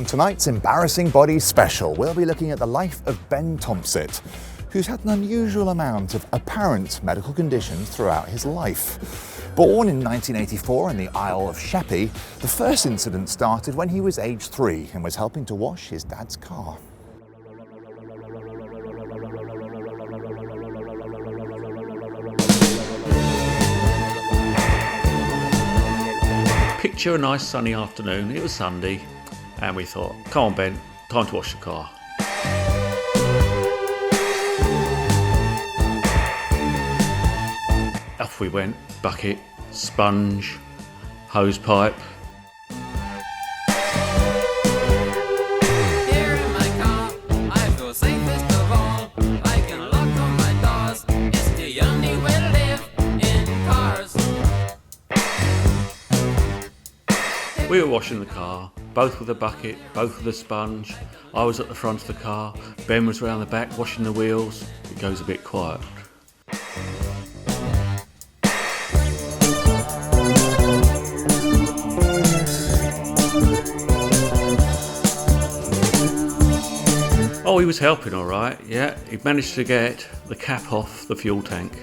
On tonight's Embarrassing Bodies special, we'll be looking at the life of Ben Tompsett, who's had an unusual amount of apparent medical conditions throughout his life. Born in 1984 in the Isle of Sheppey, the first incident started when he was age 3 and was helping to wash his dad's car. Picture a nice sunny afternoon. It was Sunday, and we thought, come on Ben, time to wash the car. Off we went, bucket, sponge, hose pipe. Here in my car, I feel safest of all. I can lock on my doors. It's the only way to live in cars. We were washing the car, both with a bucket, both with a sponge. I was at the front of the car, Ben was around the back washing the wheels. It goes a bit quiet. Oh, he was helping all right, yeah. He managed to get the cap off the fuel tank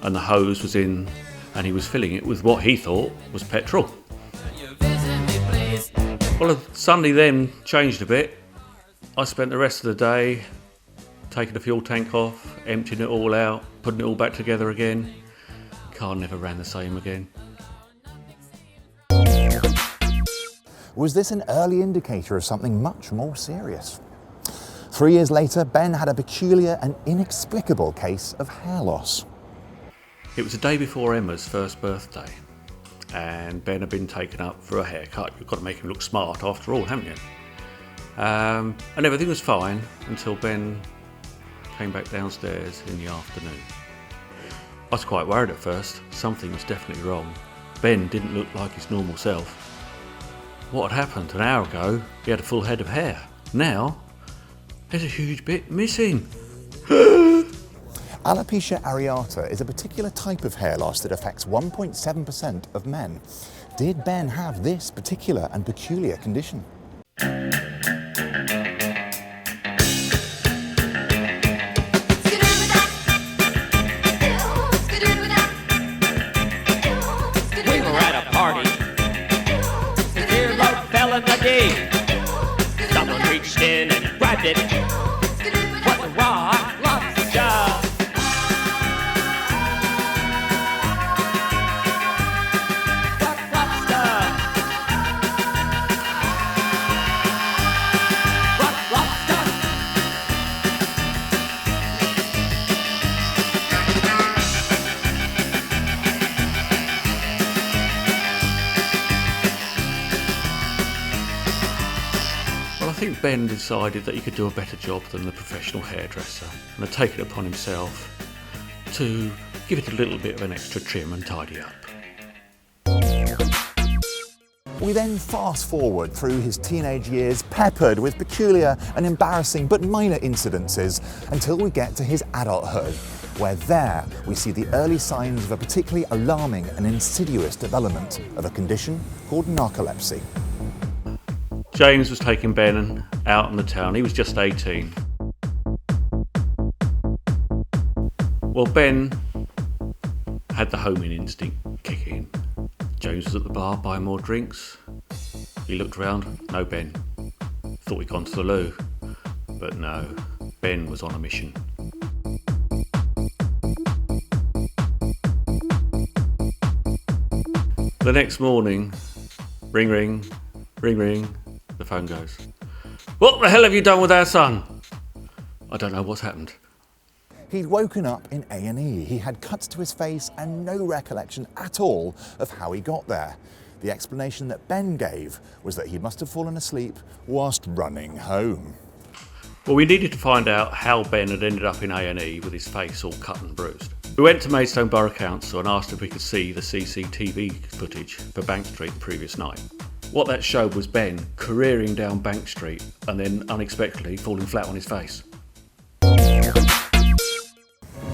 and the hose was in and he was filling it with what he thought was petrol. Well, Sunday then changed a bit. I spent the rest of the day taking the fuel tank off, emptying it all out, putting it all back together again. Car never ran the same again. Was this an early indicator of something much more serious? 3 years later, Ben had a peculiar and inexplicable case of hair loss. It was the day before Emma's first birthday. And Ben had been taken up for a haircut. You've got to make him look smart after all, haven't you? And everything was fine until Ben came back downstairs in the afternoon. I was quite worried at first. Something was definitely wrong. Ben didn't look like his normal self. What had happened an hour ago, he had a full head of hair. Now, there's a huge bit missing. Alopecia areata is a particular type of hair loss that affects 1.7% of men. Did Ben have this particular and peculiar condition? We were at a party. The earlobe fell in the day. Someone reached in and grabbed it. What a raw lobster! I think Ben decided that he could do a better job than the professional hairdresser and had taken it upon himself to give it a little bit of an extra trim and tidy up. We then fast forward through his teenage years, peppered with peculiar and embarrassing but minor incidences, until we get to his adulthood, where there we see the early signs of a particularly alarming and insidious development of a condition called narcolepsy. James was taking Ben out in the town. He was just 18. Well, Ben had the homing instinct kick in. James was at the bar buying more drinks. He looked around, no Ben. Thought he'd gone to the loo. But no, Ben was on a mission. The next morning, ring ring, ring ring, the phone goes. What the hell have you done with our son? I don't know what's happened. He'd woken up in A&E. He had cuts to his face and no recollection at all of how he got there. The explanation that Ben gave was that he must have fallen asleep whilst running home. Well, we needed to find out how Ben had ended up in A&E with his face all cut and bruised. We went to Maidstone Borough Council and asked if we could see the CCTV footage for Bank Street the previous night. What that showed was Ben careering down Bank Street and then unexpectedly falling flat on his face.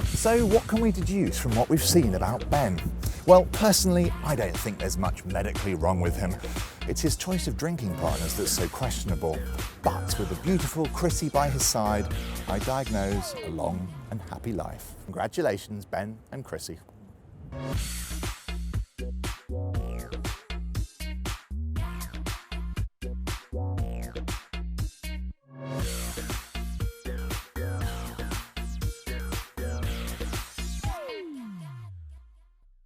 So what can we deduce from what we've seen about Ben? Well, personally, I don't think there's much medically wrong with him. It's his choice of drinking partners that's so questionable. But with the beautiful Chrissy by his side, I diagnose a long and happy life. Congratulations, Ben and Chrissy.